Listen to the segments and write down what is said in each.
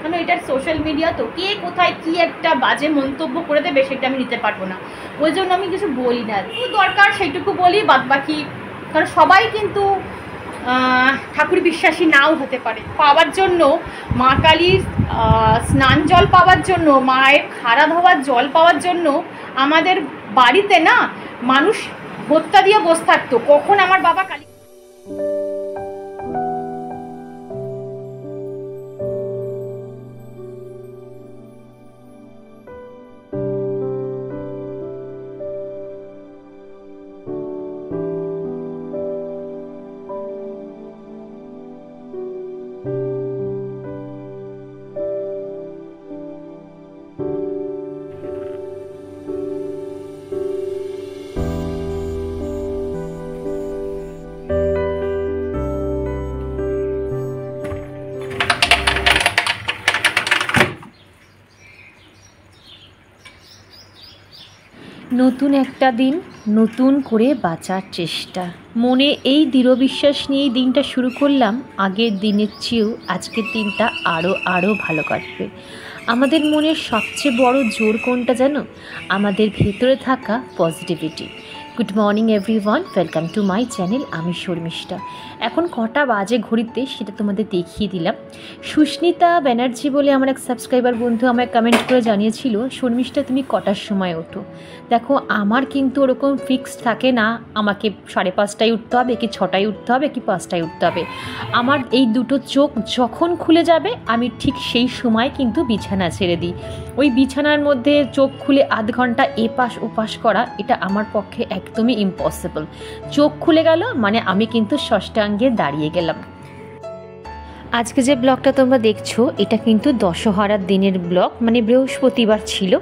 কারণ এটা social media, তো কে কোথায় কি একটা বাজে মন্তব্য করে দেবে সেটা আমি নিতে পারবো না, ওই জন্য আমি কিছু বলি না। দরকার সেইটুকু বলি, বাদ বাকি কারণ সবাই কিন্তু ঠাকুর বিশ্বাসী নাও হতে পারে। পাওয়ার জন্য মা কালীর স্নান জল পাওয়ার জন্য, মায়ের খাড়া ধোয়ার জল পাওয়ার জন্য আমাদের বাড়িতে না মানুষ হত্যা দিয়ে বসে থাকতো, কখন আমার বাবা কালী। নতুন একটা দিন, নতুন করে বাঁচার চেষ্টা, মনে এই দৃঢ় বিশ্বাস নিয়েই দিনটা শুরু করলাম। আগের দিনের চেয়েও আজকের দিনটা আরও ভালো কাটবে। আমাদের মনের সবচেয়ে বড় জোর কোনটা জানো? আমাদের ভেতরে থাকা positivity. Good morning everyone, welcome to my channel. আমি শর্মিষ্ঠা। এখন কটা বাজে ঘড়িতে সেটা তোমাদের দেখিয়ে দিলাম। সুস্মিতা ব্যানার্জি বলে আমার এক সাবস্ক্রাইবার বন্ধু আমায় কমেন্ট করে জানিয়েছিল, শর্মিষ্ঠা তুমি কটার সময় ওঠো? দেখো, আমার কিন্তু ওরকম ফিক্সড থাকে না আমাকে 5:30টায় উঠতে হবে কি 6টায় উঠতে হবে কি 5টায় উঠতে হবে। আমার এই দুটো চোখ যখন খুলে যাবে আমি ঠিক সেই সময় কিন্তু বিছানা ছেড়ে দিই। ওই বিছানার মধ্যে চোখ খুলে আধ ঘন্টা এপাশ ওপাশ করা এটা আমার পক্ষে একদমই ইম্পসিবল। চোখ খুলে গেল মানে আমি কিন্তু ষষ্ঠাঙ্গে দাঁড়িয়ে গেলাম। আজকে যে ব্লগটা তোমরা দেখছো এটা কিন্তু দশহরার দিনের ব্লগ, মানে বৃহস্পতিবার ছিল।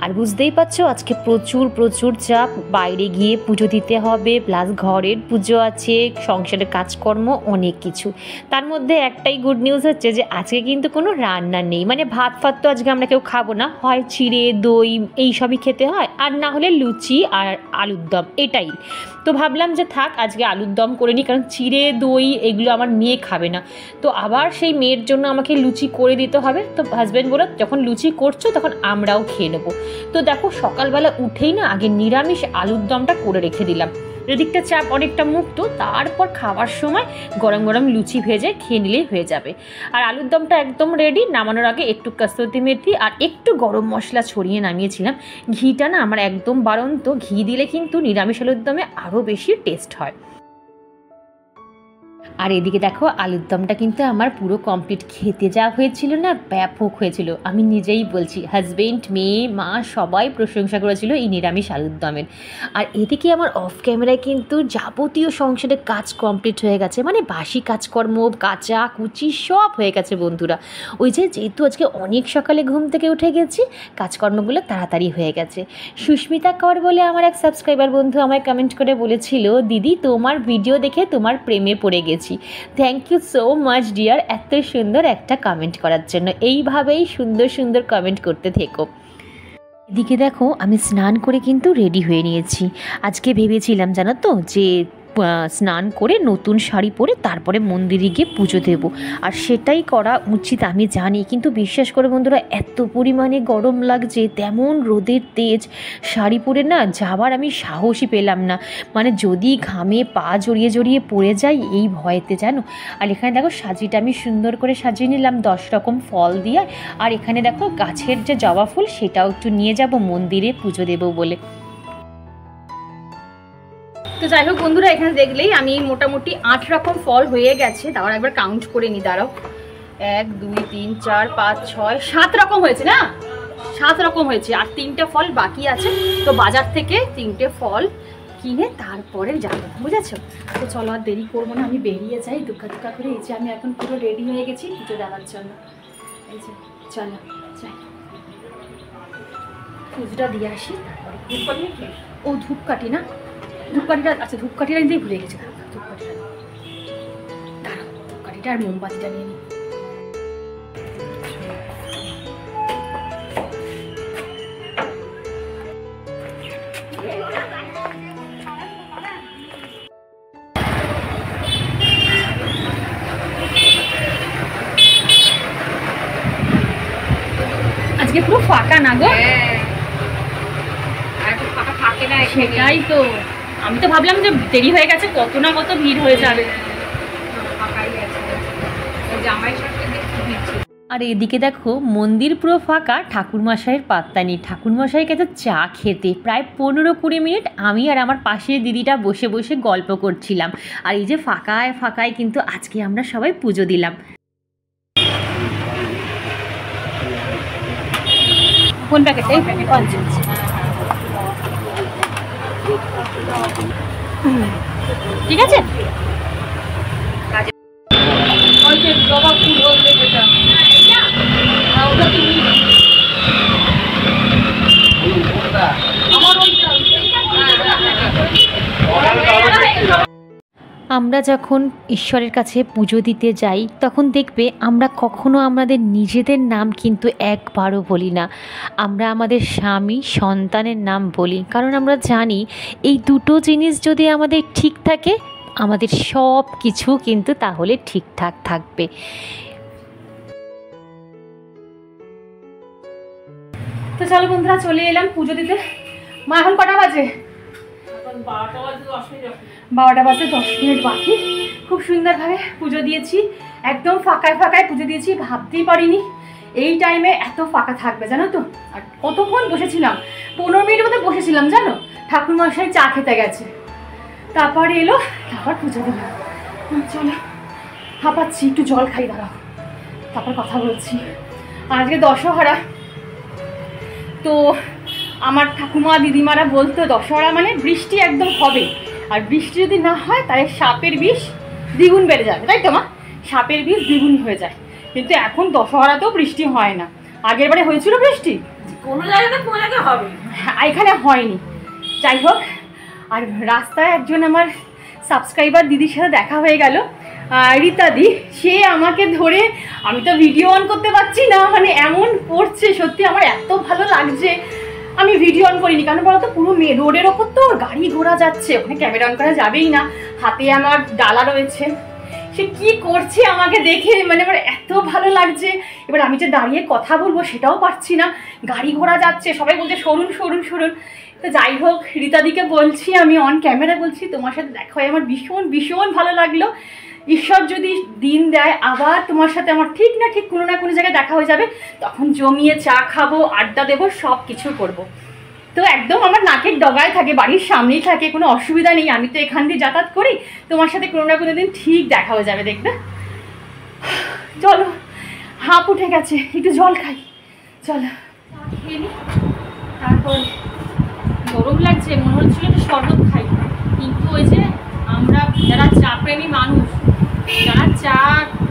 আর বুঝতেই পারছো আজকে প্রচুর চাপ, বাইরে গিয়ে পুজো দিতে হবে, প্লাস ঘরের পুজো আছে, সংসারের কাজকর্ম, অনেক কিছু। তার মধ্যে একটাই গুড নিউজ হচ্ছে যে আজকে কিন্তু কোনো রান্না নেই, মানে ভাত ফাত তো আজকে আমরা কেউ খাবো না, হয় চিড়ে দই এইসবই খেতে হয়, আর না হলে লুচি আর আলুর দম, এটাই। তো ভাবলাম যে থাক আজকে আলুর দম করে নিই, কারণ চিড়ে দই এগুলো আমার মেয়ে খাবে না। তো আবার সেই মেয়ের জন্য আমাকে লুচি করে দিতে হবে। তো হাজব্যান্ড বলল যখন লুচি করছো তখন আমরাও খেয়ে নেবো। তো দেখো সকালবেলা উঠেই না আগে নিরামিষ আলুর দমটা করে রেখে দিলাম, এদিকটা চাপ অনেকটা মুক্ত। তারপর খাওয়ার সময় গরম গরম লুচি ভেজে খেয়ে নিলেই হয়ে যাবে। আর আলুর দমটা একদম রেডি। নামানোর আগে একটু কসুরি মেথি আর একটু গরম মশলা ছড়িয়ে নামিয়েছিলাম। ঘিটা না আমার একদম বাড়ন্ত, ঘি দিলে কিন্তু নিরামিষ আলুর দমে আরও বেশি টেস্ট হয়। আর এদিকে দেখো আলুর দমটা কিন্তু আমার পুরো কমপ্লিট। খেতে যা হয়েছিল না, ব্যাপক হয়েছিল। আমি নিজেই বলছি, হাজবেন্ড মেয়ে মা সবাই প্রশংসা করেছিল এই নিরামিষ আলুর দমের। আর এদিকে আমার অফ ক্যামেরায় কিন্তু যাবতীয় সংসারের কাজ কমপ্লিট হয়ে গেছে, মানে বাসি কাজকর্ম কাচা কুচি সব হয়ে গেছে বন্ধুরা। ওই যেহেতু আজকে অনেক সকালে ঘুম থেকে উঠে গেছি, কাজকর্মগুলো তাড়াতাড়ি হয়ে গেছে। সুস্মিতা কর বলে আমার এক সাবস্ক্রাইবার বন্ধু আমায় কমেন্ট করে বলেছিল, দিদি তোমার ভিডিও দেখে তোমার প্রেমে পড়ে গেছি। Thank you so much dear, এত সুন্দর একটা কমেন্ট করার জন্য। এইভাবেই সুন্দর কমেন্ট করতে থেকো। এদিকে দেখো আমি স্নান করে কিন্তু রেডি হয়ে নিয়েছি। আজকে ভেবেছিলাম জানো তো যে স্নান করে নতুন শাড়ি পরে তারপরে মন্দিরে গিয়ে পুজো দেবো, আর সেটাই করা উচিত আমি জানি। কিন্তু বিশ্বাস করে বন্ধুরা, এত পরিমাণে গরম লাগছে, তেমন রোদের তেজ, শাড়ি পরে না যাবার আমি সাহসই পেলাম না। মানে যদি ঘামে পা জড়িয়ে পড়ে যাই এই ভয়েতে জানো। আর এখানে দেখো সাজিটা আমি সুন্দর করে সাজিয়ে নিলাম 10 রকম ফল দিয়ে। আর এখানে দেখো গাছের যে জবা ফুল সেটাও একটু নিয়ে যাব মন্দিরে পুজো দেবো বলে। তো যাই হোক বন্ধুরা, এখানে দেখলেই আমি মোটামুটি 8 রকম ফল হয়ে গেছে। তারপর একবার কাউন্ট করে নি, দাঁড়াও। 1 2 3 4 5 6 7 রকম হয়েছে না, 7 রকম হয়েছে। আর 3টে ফল বাকি আছে। তো বাজার থেকে 3টে ফল কিনে তারপরে যাবো, বুঝেছো? তো চলো আর দেরি করবো না, আমি বেরিয়ে যাই দুকা করে। এই যে আমি এখন পুরো রেডি হয়ে গেছি পুজো দেওয়ার জন্য। এই যে চলো যাই, পুজোটা দিয়ে আসি। তারপরে ও ধূপকাঠি না, ধূপকাঠিটা, আচ্ছা ধূপকাঠিটা নিতেই ভুলে গেছি। ধূপকাঠিটা দাঁড়াও, ধূপকাঠিটা আর মোমবাতিটা নিয়ে নিই। আজকে পুরো ফাঁকা না গো? ফাঁকা থাকে না। সেটাই তো, আমি তো ভাবলাম যে দেরি হয়ে গেছে, কত না কত ভিড় হয়ে যাবে। ফাঁকাই আছে, জামাই ষষ্ঠীর দিন খুব ভিড় ছিল। আর এদিকে দেখো মন্দির পুরো ফাঁকা, ঠাকুরমশাইয়ের পাত্তা নেই। ঠাকুরমশাই গেছে চা খেতে। প্রায় 15-20 মিনিট আমি আর আমার পাশের দিদিটা বসে বসে গল্প করছিলাম। আর এই যে ফাঁকায় ফাঁকায় কিন্তু আজকে আমরা সবাই পুজো দিলাম। কোন প্যাকেট? এই প্যাকেট। ঠিক আছে। আমরা যখন ঈশ্বরের কাছে পুজো দিতে যাই তখন দেখবে আমরা কখনো আমাদের নিজেদের নাম কিন্তু একবারও বলি না। আমরা আমাদের স্বামী সন্তানের নাম বলি, কারণ আমরা জানি এই দুটো জিনিস যদি আমাদের ঠিক থাকে আমাদের সব কিছু কিন্তু তাহলে ঠিকঠাক থাকবে। তো চলো বন্ধুরা, চলে এলাম পুজো দিতে। মা এখন কটা বাজে? 12টা বাজে 10 মিনিট বাকি। খুব সুন্দরভাবে পুজো দিয়েছি, একদম ফাঁকায় ফাঁকায় পুজো দিয়েছি। ভাবতেই পারিনি এই টাইমে এত ফাঁকা থাকবে, জানো তো। আর কতক্ষণ বসেছিলাম, 15 মিনিট মতো বসেছিলাম জানো। ঠাকুরমশাই চা খেতে গেছে, তারপরে এলো, তারপর পুজো দিলাম। চলো, হাঁপাচ্ছি, একটু জল খাই, দাঁড়াও, তারপর কথা বলছি। আজকে দশহরা, তো আমার ঠাকুমা দিদিমারা বলতো দশহরা মানে বৃষ্টি একদম হবে, আর বৃষ্টি যদি না হয় তাহলে সাপের বিষ দ্বিগুণ বেড়ে যাবে, তাই তো মা? সাপের বিষ দ্বিগুণ হয়ে যায়। কিন্তু এখন দশহরাতেও বৃষ্টি হয় না। আগের বারে হয়েছিল বৃষ্টি, কোনো জায়গাতে কোনো জায়গায় হবে, এখানে হয়নি। যাই হোক, আর রাস্তায় একজন আমার সাবস্ক্রাইবার দিদির সাথে দেখা হয়ে গেল, রীতাদি। সে আমাকে ধরে, আমি তো ভিডিও অন করতে পারছি না, মানে এমন করছে, সত্যি আমার এত ভালো লাগছে। আমি ভিডিও অন করিনি, কারণ বলতো পুরো রোডের ওপর তো গাড়ি ঘোড়া যাচ্ছে, ওখানে ক্যামেরা অন করা যাবেই না। হাতে আমার ডালা রয়েছে, সে কি করছে আমাকে দেখে, মানে আমার এত ভালো লাগছে। এবার আমি যে দাঁড়িয়ে কথা বলবো সেটাও পারছি না, গাড়ি ঘোড়া যাচ্ছে, সবাই বলছে সরুন সরুন সরুন। তো যাই হোক, রীতাদিকে বলছি, আমি অন ক্যামেরা বলছি, তোমার সাথে দেখা হয় আমার ভীষণ ভীষণ ভালো লাগলো। ঈশ্বর যদি দিন দেয় আবার তোমার সাথে আমার ঠিক না ঠিক কোনো না কোনো জায়গায় দেখা হয়ে যাবে, তখন জমিয়ে চা খাবো, আড্ডা দেবো, সব কিছু করবো। তো একদম আমার নাকের ডগায় থাকে, বাড়ির সামনেই থাকে, কোনো অসুবিধা নেই। আমি তো এখান দিয়ে যাতায়াত করি, তোমার সাথে কোনো না কোনো দিন ঠিক দেখা হয়ে যাবে, দেখবে। চলো, হাঁপ উঠে গেছে, একটু জল খাই, চলো খেয়ে নি। তারপর গরম লাগছে, মনে হচ্ছিল একটু শরবত খাই, কিন্তু ওই যে আমরা যারা চা প্রেমী মানুষ, যারা চা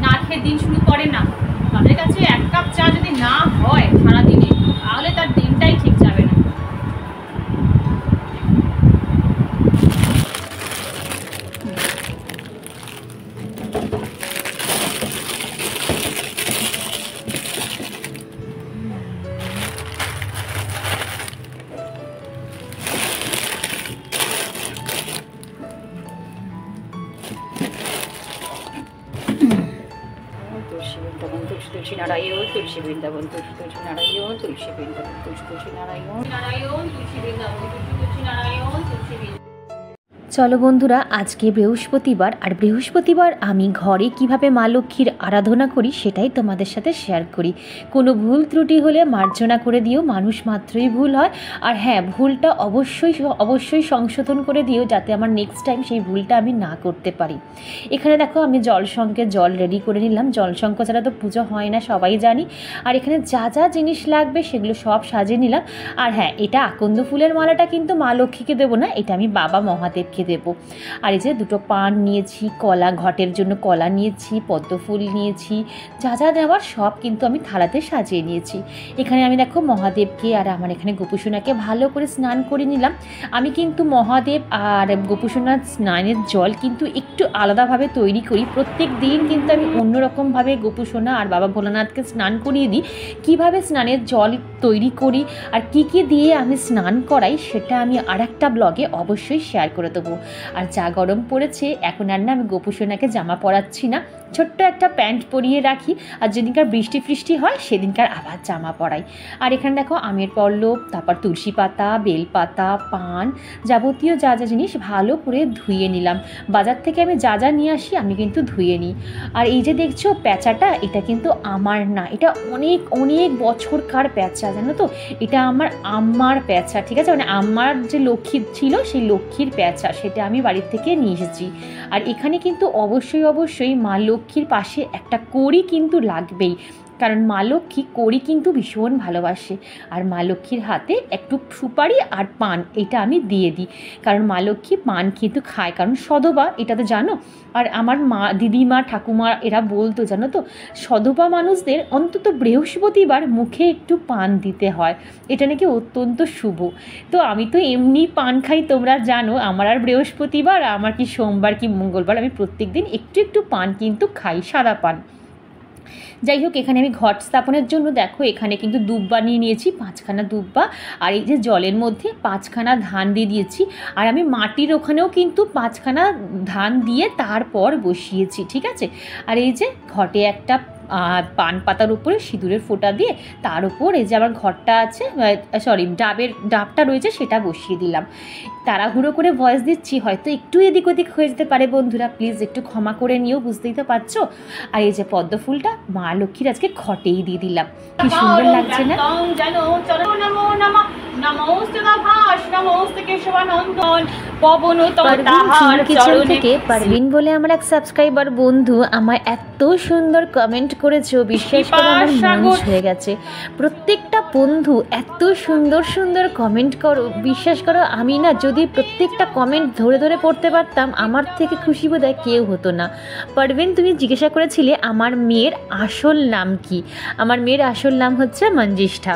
না খেয়ে দিন শুরু করে না, তাদের কাছে 1 কাপ চা যদি না হয় সারাদিনে, তাহলে তার দিনটাই ঠিক যাবে না। তুলসী নারায়ণ, তুলসী বৃন্দাবন, তুলসী নারায়ণ, তুলসী বৃন্দাবন, তুলসী নারায়ণ, নারায়ণ, তুলসী বৃন্দাবন, তুলসী নারায়ণ, তুলসী বৃন্দাবন। চলো বন্ধুরা, আজকে বৃহস্পতিবার, আর বৃহস্পতিবার আমি ঘরে কিভাবে মা লক্ষ্মীর আরাধনা করি সেটাই তোমাদের সাথে শেয়ার করি। কোনো ভুল ত্রুটি হলে মার্জনা করে দিও, মানুষ মাত্রই ভুল হয়। আর হ্যাঁ, ভুলটা অবশ্যই সংশোধন করে দিও, যাতে আমার নেক্সট টাইম সেই ভুলটা আমি না করতে পারি। এখানে দেখো আমি জলশঙ্কে জল রেডি করে নিলাম। জলশঙ্ক ছাড়া তো পুজো হয় না, সবাই জানি। আর এখানে যা যা জিনিস লাগবে সেগুলো সব সাজিয়ে নিলাম। আর হ্যাঁ, এটা আকন্দ ফুলের মালাটা কিন্তু মা লক্ষ্মীকে দেবো না, এটা আমি বাবা মহাদেবকে দেব। আর এই যে 2টো পান নিয়েছি, কলা, ঘটের জন্য কলা নিয়েছি, পদ্ম ফুল নিয়েছি, যা যা দেওয়ার সব কিন্তু আমি থালাতে সাজিয়ে নিয়েছি। এখানে আমি দেখো মহাদেবকে আর আমার এখানে গোপুসোনাকে ভালো করে স্নান করে নিলাম। আমি কিন্তু মহাদেব আর গোপুসোনার স্নানের জল কিন্তু একটু আলাদাভাবে তৈরি করি। প্রত্যেক দিন কিন্তু আমি অন্যরকমভাবে গোপুসোনা আর বাবা ভোলানাথকে স্নান করিয়ে দিই। কীভাবে স্নানের জল তৈরি করি আর কি কি দিয়ে আমি স্নান করাই সেটা আমি আরেকটা ব্লগে অবশ্যই শেয়ার করে দেবো। আর যা গরম পড়েছে, এখন আর না আমি গোপুসোনাকে জামা পরাচ্ছি না, ছোট্ট একটা প্যান্ট পরিয়ে রাখি, আর যেদিনকার বৃষ্টি ফৃষ্টি হয় সেদিনকার আবার জামা পরাই। আর এখানে দেখো আমের পল্লব, তারপর তুলসী পাতা, বেলপাতা, পান, যাবতীয় যা যা জিনিস ভালো করে ধুয়ে নিলাম। বাজার থেকে আমি যা যা নিয়ে আসি আমি কিন্তু ধুয়ে নিই। আর এই যে দেখছো প্যাঁচাটা, এটা কিন্তু আমার না, এটা অনেক অনেক বছরকার প্যাঁচা, জানো তো, এটা আমার আম্মার প্যাঁচা, ঠিক আছে, মানে আমার যে লক্ষ্মী ছিল সেই লক্ষ্মীর প্যাঁচা, সেটা আমি বাড়ির থেকে নিয়ে এসেছি। আর এখানে কিন্তু অবশ্যই অবশ্যই মা লক্ষ্মীর পাশে একটা কড়ি কিন্তু লাগবেই, কারণ মা লক্ষ্মী কড়ি কিন্তু ভীষণ ভালোবাসে। আর মা লক্ষ্মীর হাতে একটু সুপারি আর পান এটা আমি দিয়ে দিই, কারণ মা লক্ষ্মী পান কিন্তু খায়, কারণ সধবা, এটা তো জানো। আর আমার মা, দিদিমা, ঠাকুমা এরা বলতো, জানো তো, সধবা মানুষদের অন্তত বৃহস্পতিবার মুখে একটু পান দিতে হয়, এটা নাকি অত্যন্ত শুভ। তো আমি তো এমনি পান খাই, তোমরা জানো, আমার আর বৃহস্পতিবার, আমার কি সোমবার কি মঙ্গলবার, আমি প্রত্যেক দিন একটু একটু পান কিন্তু খাই, সাদা পান। যাই হোক, এখানে আমি ঘট স্থাপনের জন্য দেখো এখানে কিন্তু দুব্বা নিয়ে নিয়েছি, 5খানা দুব্বা, আর এই যে জলের মধ্যে 5খানা ধান দিয়ে দিয়েছি। আর আমি মাটির ওখানেও কিন্তু 5খানা ধান দিয়ে তারপর বসিয়েছি, ঠিক আছে। আর এই যে ঘটে একটা পান পাতার উপরে সিঁদুরের ফোঁটা দিয়ে তার উপর এই যে আমার ঘরটা আছে, ডাবটা রয়েছে, সেটা বসিয়ে দিলাম। তাড়াহুড়ো করে ভয়েস দিচ্ছি, হয়তো একটু এদিক ওদিক হয়ে যেতে পারে বন্ধুরা, প্লিজ একটু ক্ষমা করে নিও, বুঝতেই তো পারছো। আর এই যে পদ্ম ফুলটা মা লক্ষ্মীর আজকে ঘটেই দিয়ে দিলাম, কি সুন্দর লাগছে না। পারভিন বলে আমার এক সাবস্ক্রাইবার বন্ধু আমার এত সুন্দর কমেন্ট করেছো, বিশ্বাস করে আমার মন ছুঁয়ে গেছে। প্রত্যেকটা বন্ধু এত সুন্দর সুন্দর কমেন্ট করো, বিশ্বাস করো আমি না যদি প্রত্যেকটা কমেন্ট ধরে ধরে পড়তে পারতাম, আমার থেকে খুশি বোধহয় কেউ হতো না। পারভিন, তুমি জিজ্ঞাসা করেছিলে আমার মেয়ের আসল নাম কি। আমার মেয়ের আসল নাম হচ্ছে মঞ্জিষ্ঠা।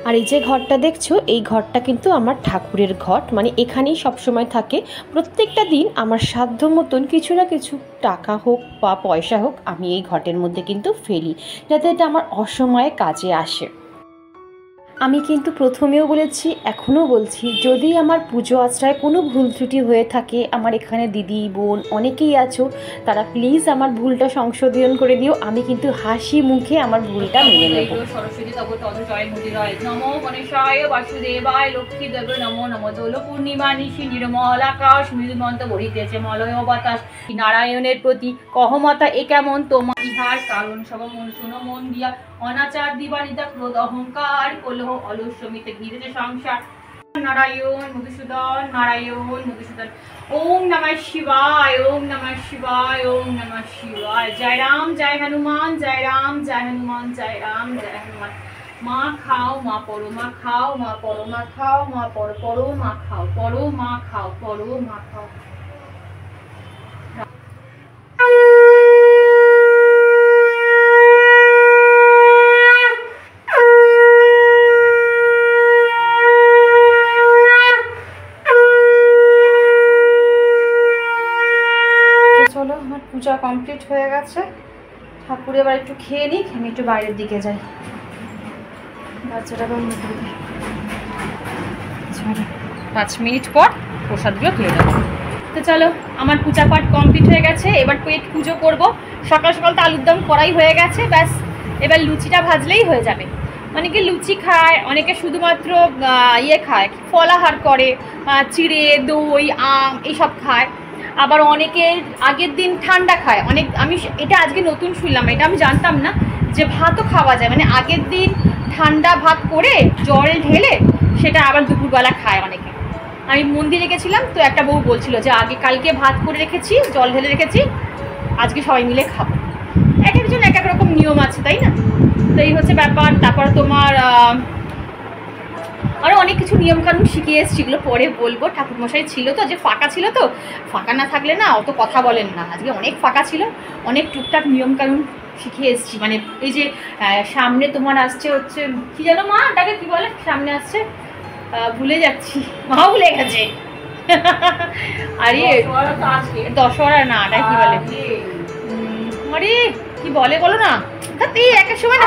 আর এই যে ঘরটা দেখছো, এই ঘরটা কিন্তু আমার ঠাকুরের ঘট, মানে এখানেই সবসময় থাকে। প্রত্যেকটা দিন আমার সাধ্য মতন কিছু না কিছু টাকা হোক বা পয়সা হোক আমি এই ঘটের মধ্যে কিন্তু ফেলি, যাতে এটা আমার অসময়ে কাজে আসে। আমি কিন্তু প্রথমেও বলেছি, এখনও বলছি, যদি আমার পুজো আশ্রয়ে কোনো ভুল ত্রুটি হয়ে থাকে, আমার এখানে দিদি বোন অনেকেই আছো, তারা প্লিজ আমার ভুলটা সংশোধন করে দিও, আমি কিন্তু হাসি মুখে আমার ভুলটা মেনে নেব। সরস্বতী তব তদ জয় মুদিরায় নমো গণেশায় বাসুদেবায় লক্ষ্মী দেবে নমো নমো। দোল পূর্ণিমা নিশি নির্মল আকাশ, মৃদুমন্ত বহিতেছে মলয় বাতাস, নারায়ণের প্রতি কহমতা এ কেমন তোমার ইহার কারণ সব মন শুনো মন দিয়া, অনাচার দিবানিতা ক্রোধ অহংকার কলহ অলস্যমিতে ঘিরেছে সংসার। নারায়ণ মধুসূদন, নারায়ণ মধুসূদন। ওম নমঃ শিবায়, ওম নমঃ শিবায়, ওম নমঃ শিবায়। জয় রাম জয় হনুমান, জয় রাম জয় হনুমান, জয় রাম জয় হনুমান। মা খাও মা পড়ো, মা খাও মা পড়ো, মা খাও মা পড়ো, পড়ো মা খাও, পড়ো মা খাও, পড়ো মা খাও। চলো, আমার পূজা কমপ্লিট হয়ে গেছে, ঠাকুর এবার একটু খেয়ে নিই, আমি একটু বাইরের দিকে যাই, বাচ্চাটা 5 মিনিট পর প্রসাদগুলো খেয়ে দেবো। তো চলো, আমার পূজা পাঠ কমপ্লিট হয়ে গেছে, এবার পেট পুজো করবো। সকাল সকাল তো আলুর দম করাই হয়ে গেছে, ব্যাস এবার লুচিটা ভাজলেই হয়ে যাবে। অনেকে লুচি খায়, অনেকে শুধুমাত্র খায়, ফলাহার করে, চিড়ে দই আম এইসব খায়। আবার অনেকে আগের দিন ঠান্ডা খায়, আমি এটা আজকে নতুন শুনলাম, এটা আমি জানতাম না যে ভাতও খাওয়া যায়, মানে আগের দিন ঠান্ডা ভাত করে জল ঢেলে সেটা আবার দুপুরবেলা খায় অনেকে। আমি মন্দিরে গেছিলাম তো একটা বউ বলছিল যে কালকে ভাত করে রেখেছি, জল ঢেলে রেখেছি, আজকে সবাই মিলে খাবো। এক একজন এক এক রকম নিয়ম আছে, তাই না? তো এই হচ্ছে ব্যাপার। তারপর তোমার আরও অনেক কিছু নিয়মকানুন শিখিয়ে এসেছি, এগুলো পরে বলবো। ঠাকুরমশাই ছিল তো, যে ফাঁকা ছিল তো, ফাঁকা না থাকলে না অত কথা বলেন না, আজকে অনেক ফাঁকা ছিল, অনেক টুকটাক নিয়মকানুন শিখিয়ে এসেছি। মানে এই যে সামনে তোমার আসছে হচ্ছে কি জানো মা, এটাকে কি বলে, সামনে আসছে ভুলে যাচ্ছি, মা ভুলে গেছে। আরে দশহরা না, এটা কি বলে, আরে কি বলে বলো না, এই এক এক সময় না,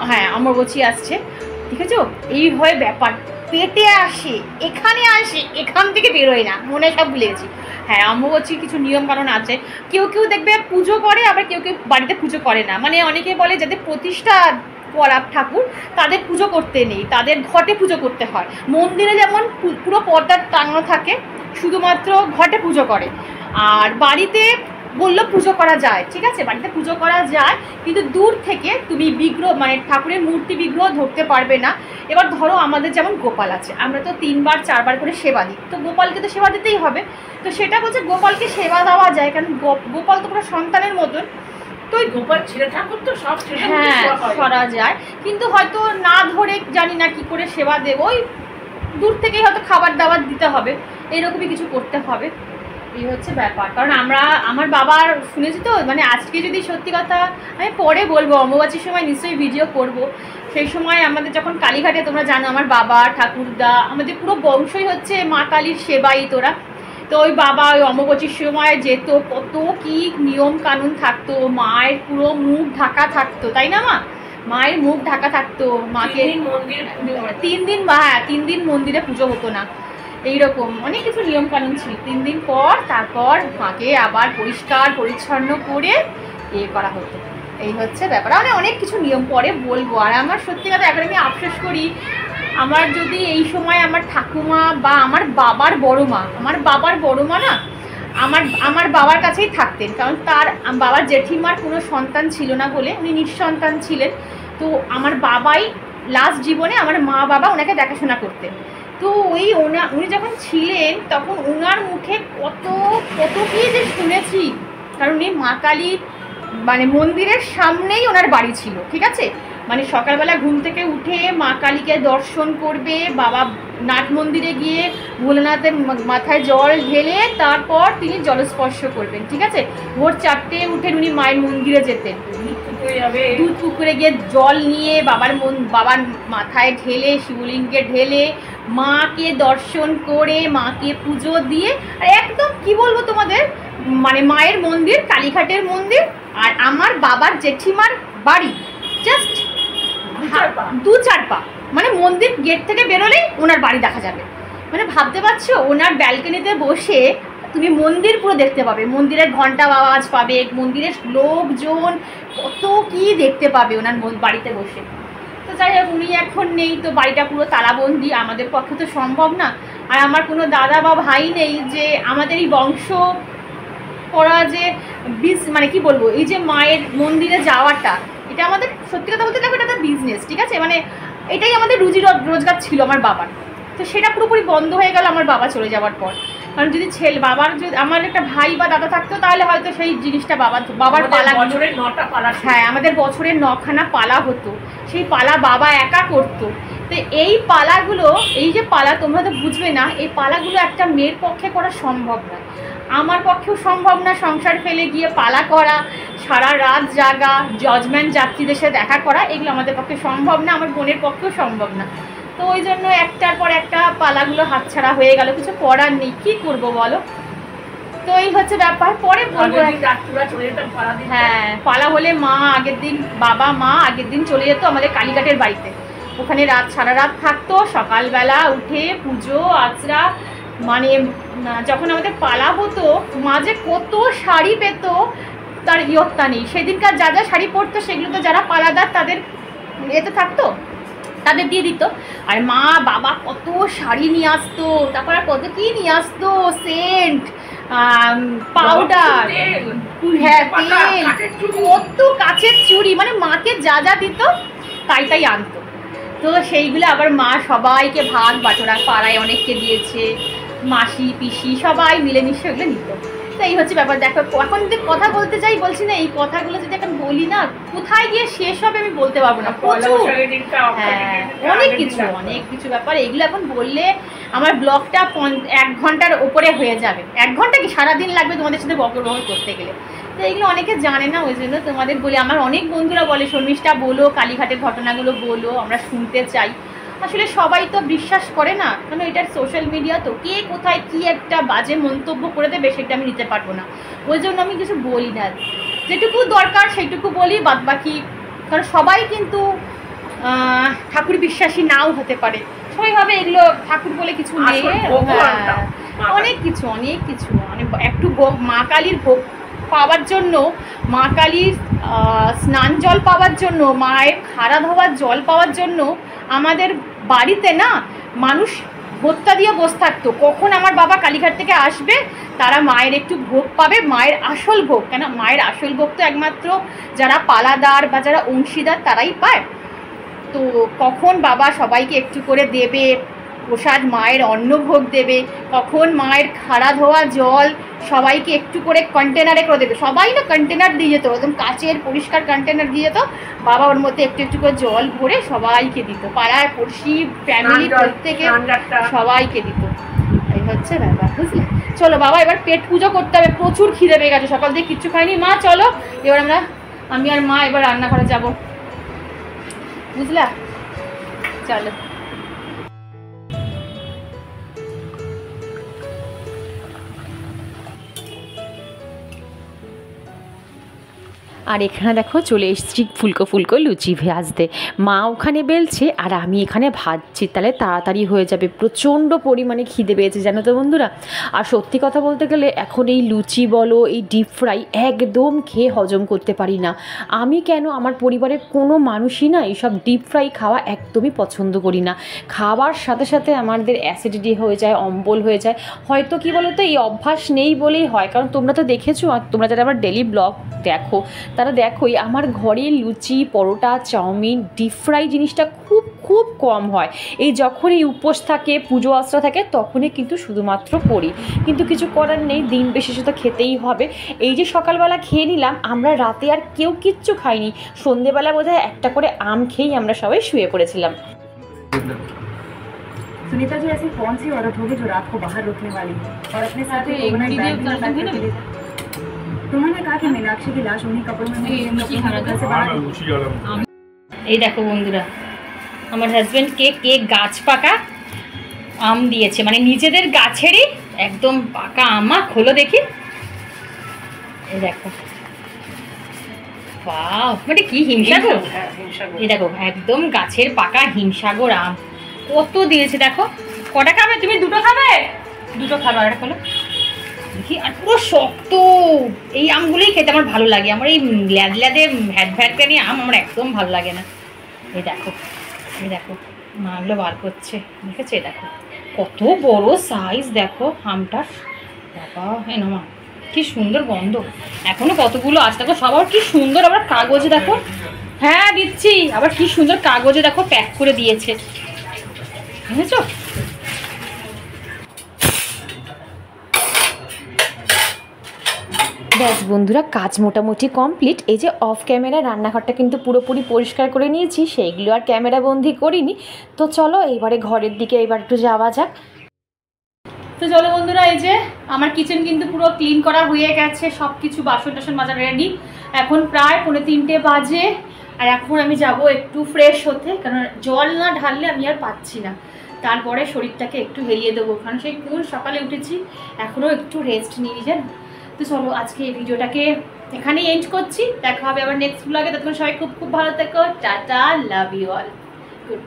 হ্যাঁ অমরবচী আসছে। দেখেছো এই হয় ব্যাপার, পেটে আসে, এখানে আসে, এখান থেকে বেরোয় না, মনে সব ভুলে গেছি। হ্যাঁ, অম্বুবাচীর কিছু নিয়ম কানুন আছে। কেউ কেউ দেখবে পুজো করে, আবার কেউ কেউ বাড়িতে পুজো করে না। মানে অনেকে বলে যাদের প্রতিষ্ঠা করা ঠাকুর তাদের পুজো করতে নেই, তাদের ঘটে পুজো করতে হয়। মন্দিরে যেমন পুরো পর্দা টাঙানো থাকে, শুধুমাত্র ঘটে পুজো করে। আর বাড়িতে বললো পুজো করা যায়, ঠিক আছে, বাড়িতে পুজো করা যায়, কিন্তু দূর থেকে তুমি বিগ্রহ মানে ঠাকুরের মূর্তি বিগ্রহ ধরতে পারবে না। এবার ধরো আমাদের যেমন গোপাল আছে, আমরা তো 3বার 4বার করে সেবা দিই, তো গোপালকে তো সেবা দিতেই হবে। তো সেটা বলছে গোপালকে সেবা দেওয়া যায়, কারণ গোপাল তো পুরো সন্তানের মতন। তো গোপাল ছেলে ঠাকুর তো সব হ্যাঁ করা যায়, কিন্তু হয়তো না ধরে জানি না কি করে সেবা দেবো, ওই দূর থেকেই হয়তো খাবার দাবার দিতে হবে, এইরকমই কিছু করতে হবে। এই হচ্ছে ব্যাপার। কারণ আমার বাবার শুনেছি তো, মানে আজকে যদি সত্যি কথা আমি পরে বলবো, অম্বুবাচীর সময় নিশ্চয়ই ভিডিও করব। সেই সময় আমাদের যখন কালীঘাটে, তোমরা জানো আমার বাবা ঠাকুরদা আমাদের পুরো বংশই হচ্ছে মা কালীর সেবাই তোরা। তো ওই বাবা ওই অম্বুবাচীর সময় যেত, কত কি নিয়ম কানুন থাকতো, মায়ের পুরো মুখ ঢাকা থাকতো, তাই না মা? মায়ের মুখ ঢাকা থাকতো, মাকে 3 দিন হ্যাঁ 3 দিন মন্দিরে পুজো হতো না, এইরকম অনেক কিছু নিয়ম কানুন ছিল। 3 দিন পর তারপর মাকে আবার পরিষ্কার পরিচ্ছন্ন করে করা হতো। এই হচ্ছে ব্যাপার, মানে অনেক কিছু নিয়ম পরে বলবো। আর আমার সত্যি কথা এখন আমি আফসোস করি, আমার যদি এই সময় আমার ঠাকুমা বা আমার বাবার বড় মা না আমার বাবার কাছেই থাকতেন, কারণ তার বাবার জেঠিমার কোনো সন্তান ছিল না বলে উনি নিঃসন্তান ছিলেন। তো আমার বাবাই লাস্ট জীবনে আমার মা বাবা ওনাকে দেখাশোনা করতেন। তো উনি যখন ছিলেন তখন ওনার মুখে কত কি যে শুনেছি, কারণ উনি মা কালীর মানে মন্দিরের সামনেই ওনার বাড়ি ছিল, ঠিক আছে। মানে সকালবেলা ঘুম থেকে উঠে মা কালীকে দর্শন করবে, বাবা নাট মন্দিরে গিয়ে ভোলেনাথের মাথায় জল ঢেলে তারপর তিনি জলস্পর্শ করবেন, ঠিক আছে। ভোর 4টে উঠে উনি মায়ের মন্দিরে যেতেন, দুধ পুকুরে গিয়ে জল নিয়ে বাবার মাথায় ঢেলে, শিবলিঙ্গে ঢেলে মাকে দর্শন করে মাকে পুজো দিয়ে, আর একদম কি বলবো তোমাদের, মানে মায়ের মন্দির কালীঘাটের মন্দির আর আমার বাবার জেঠিমার বাড়ি জাস্ট 2-4 পা, মানে মন্দির গেট থেকে বেরোলেই ওনার বাড়ি দেখা যাবে। মানে ভাবতে পারছো, ওনার ব্যালকনিতে বসে তুমি মন্দির পুরো দেখতে পাবে, মন্দিরের ঘন্টা আওয়াজ পাবে, মন্দিরের লোকজন কত কি দেখতে পাবে ওনার বাড়িতে বসে। তো যাই হোক, উনি এখন নেই, তো বাড়িটা পুরো তালাবন্দি, আমাদের পক্ষে তো সম্ভব না। আর আমার কোনো দাদা বা ভাই নেই যে আমাদের এই বংশ করা যে মানে কি বলবো, এই যে মায়ের মন্দিরে যাওয়াটা, এটা আমাদের সত্যি কথা বলতে দেখো এটা একটা বিজনেস, ঠিক আছে। মানে এটাই আমাদের রুজি রোজগার ছিল আমার বাবার, তো সেটা পুরোপুরি বন্ধ হয়ে গেল আমার বাবা চলে যাওয়ার পর। কারণ যদি বাবার যদি আমার একটা ভাই বা দাদা থাকতো তাহলে হয়তো সেই জিনিসটা বাবার পালা, বছরের 9টা পালা, হ্যাঁ আমাদের বছরের 9খানা পালা হতো, সেই পালা বাবা একা করতো। তো এই পালাগুলো, এই যে পালা তোমরা তো বুঝবে না, এই পালাগুলো একটা মেয়ের পক্ষে করা সম্ভব না, আমার পক্ষেও সম্ভব না। সংসার ফেলে গিয়ে পালা করা, সারা রাত জাগা, জজমেন্ট যাত্রীদের সাথে দেখা করা, এগুলো আমাদের পক্ষে সম্ভব না, আমার বোনের পক্ষেও সম্ভব না। তো ওই জন্য একটার পর একটা পালাগুলো হাতছাড়া হয়ে গেল, কিছু করার নেই, কী করবো বলো। তো এই হচ্ছে ব্যাপার, পরে বলবো। হ্যাঁ, পালা হলে বাবা মা আগের দিন চলে যেত আমাদের কালীঘাটের বাড়িতে, ওখানে সারা রাত থাকতো, সকালবেলা উঠে পুজো আচরা, মানে যখন আমাদের পালা হতো মাঝে কত শাড়ি পেত তার ইয়ত্তা নেই। সেদিনকার যা যা শাড়ি পরতো সেগুলো তো যারা পালাদার তাদের এতে থাকতো, তাদের দিয়ে দিত। আর মা বাবা কত শাড়ি নিয়ে আসতো, তারপর আর কত কি নিয়ে আসতো, সেন্ট, পাউডার, হ্যাঁ তেল, কত কাচের চুড়ি, মানে মাকে যা যা দিত তাই আনতো। তো সেইগুলো আবার মা সবাইকে ভাগ বাটোরা, পাড়ায় অনেককে দিয়েছে, মাসি পিসি সবাই মিলেমিশে ওগুলো নিত। তো এই হচ্ছে ব্যাপার। দেখো এখন যদি কথা বলতে চাই বলছি না, এই কথাগুলো যদি এখন বলি না কোথায় গিয়ে শেষ হবে আমি বলতে পারবো না, প্রচুর, হ্যাঁ অনেক কিছু ব্যাপার। এগুলো এখন বললে আমার ব্লগটা 1 ঘন্টার ওপরে হয়ে যাবে, 1 ঘন্টা কি সারাদিন লাগবে তোমাদের সাথে বকর করতে গেলে। তো এগুলো অনেকে জানে না, ওই জন্য তোমাদের বলি। আমার অনেক বন্ধুরা বলে শর্মিষ্ঠা বলো, কালীঘাটের ঘটনাগুলো বলো, আমরা শুনতে চাই। আসলে সবাই তো বিশ্বাস করে না, কারণ এটার সোশ্যাল মিডিয়া, তো কে কোথায় কি একটা বাজে মন্তব্য করে দেবে সেটা আমি নিতে পারবো না, ওই জন্য আমি কিছু বলি না। যেটুকু দরকার সেইটুকু বলি, বাদ বাকি, কারণ সবাই কিন্তু ঠাকুর বিশ্বাসী নাও হতে পারে, সবাই ভাবে এগুলো ঠাকুর বলে কিছু নেই। অনেক কিছু একটু মা কালীর ভোগ পাওয়ার জন্য, মা কালীর স্নান জল পাওয়ার জন্য, মায়ের খাড়া ধোয়ার জল পাওয়ার জন্য আমাদের বাড়িতে না মানুষ ভোক্তা দিয়ে বসে থাকতো, কখন আমার বাবা কালীঘাট থেকে আসবে, তারা মায়ের একটু ভোগ পাবে, মায়ের আসল ভোগ। কেন মায়ের আসল ভোগ তো একমাত্র যারা পালাদার বা যারা অংশীদার তারাই পায়। তো কখন বাবা সবাইকে একটু করে দেবে প্রসাদ, মায়ের অন্নভোগ দেবে, কখন মায়ের খাড়া ধোয়া জল সবাইকে একটু করে কন্টেনারে করে দেবে। সবাই না কন্টেনার দিয়ে যেত, একদম কাচের পরিষ্কার কন্টেনার দিয়ে যেত, বাবা ওর মধ্যে একটু একটু করে জল ভরে সবাইকে দিত, পাড়ায় পড়শি ফ্যামিলি প্রত্যেকে সবাইকে দিত। এই হচ্ছে ব্যাপার, বুঝলে? চলো বাবা এবার পেট পুজো করতে হবে, প্রচুর খিদে পেয়ে গেছে, সকাল থেকে কিচ্ছু খাইনি। মা চলো এবার আমি আর মা এবার রান্নাঘরে যাব, বুঝলা? চলো। আর এখানে দেখো চলে এসেছি ফুলকো ফুলকো লুচি ভাজতে। মা ওখানে বেলছে আর আমি এখানে ভাজছি, তাহলে তাড়াতাড়ি হয়ে যাবে। প্রচণ্ড পরিমাণে খিদে পেয়েছে জানো তো বন্ধুরা। আর সত্যি কথা বলতে গেলে এখন এই লুচি বলো, এই ডিপ ফ্রাই একদম খেয়ে হজম করতে পারি না। আমি কেন, আমার পরিবারের কোনো মানুষই না এইসব ডিপ ফ্রাই খাওয়া একদমই পছন্দ করি না। খাওয়ার সাথে সাথে আমাদের অ্যাসিডিটি হয়ে যায়, অম্বল হয়ে যায়। হয়তো কি বলো তো, এই অভ্যাস নেই বলেই হয়। কারণ তোমরা তো দেখেছো, আর তোমরা যারা আমার ডেলি ব্লগ দেখো তারা দেখোই আমার ঘরে লুচি, পরোটা, চাউমিন, ডিপ ফ্রাই জিনিসটা খুব খুব কম হয়। এই যখন এই উপোস থাকে, পুজো আশ্রা থাকে, তখনই কিন্তু শুধুমাত্র করি। কিন্তু কিছু করার নেই, দিন বিশেষে তো খেতেই হবে। এই যে সকালবেলা খেয়ে নিলাম, আমরা রাতে আর কেউ কিচ্ছু খাইনি। সন্ধেবেলা বোধহয় একটা করে আম খেয়েই আমরা সবাই শুয়ে পড়েছিলাম। सुनीता जी ऐसी कौन सी औरत होगी जो रात को बाहर रुकने वाली और अपने साथ एक ओवरनाइट बैग भी पैक करके ले जाए? तुमने कहा कि मीनाक्षी की लाश उन्हीं कपड़ों में घर से बाहर। এই দেখো বন্ধুরা, আমার হাজবেন্ডকে কে গাছ পাকা আম দিয়েছে, মানে নিজেদের গাছেরই একদম পাকা আম। খোলো দেখি, এই দেখো, বাহ, মানে কি হিমসাগর। এই দেখো একদম গাছের পাকা হিমসাগর আম, কত দিয়েছে দেখো। কটা খাবে তুমি? দুটো খাবে? দুটো খাবে। আর খোলো দেখি। আর পুরো শক্ত, এই আমগুলোই খেতে আমার ভালো লাগে। আমার এই ল্যাদে ভ্যাট ভ্যাটকানি আম আমার একদম ভালো লাগে না। এই দেখো, এই দেখো মাগুলো বার করছে, দেখেছো? এই দেখো কত বড় সাইজ দেখো আমটার। বাবা হ্যাঁ না, কি সুন্দর গন্ধ, এখনো কতগুলো আছে দেখো। সবার কি সুন্দর আবার কাগজে দেখো, হ্যাঁ দিচ্ছি, আবার কি সুন্দর কাগজে দেখো প্যাক করে দিয়েছে, বুঝেছো? ব্যাস বন্ধুরা, কাজ মোটামুটি কমপ্লিট। এই যে অফ ক্যামেরা রান্নাঘরটা কিন্তু পুরোপুরি পরিষ্কার করে নিয়েছি, সেইগুলো আর ক্যামেরা বন্দি করিনি। তো চলো এবারে ঘরের দিকে এবার একটু যাওয়া যাক। তো চলো বন্ধুরা, এই যে আমার কিচেন কিন্তু পুরো ক্লিন করা হয়ে গেছে, সব কিছু বাসন টাসন মাজা রেডি। এখন প্রায় 3:45 বাজে, আর এখন আমি যাব একটু ফ্রেশ হতে, কারণ জল না ঢাললে আমি আর পাচ্ছি না। তারপরে শরীরটাকে একটু হেলিয়ে দেবো, কারণ সেই কোন সকালে উঠেছি, এখনও একটু রেস্ট নিয়ে যান। তো চলো আজকে এই ভিডিওটাকে এখানেই এন্ড করছি, দেখা হবে আবার নেক্সট ব্লগে। ততক্ষণ সবাই খুব খুব ভালো থেকো, tata, love you all, good.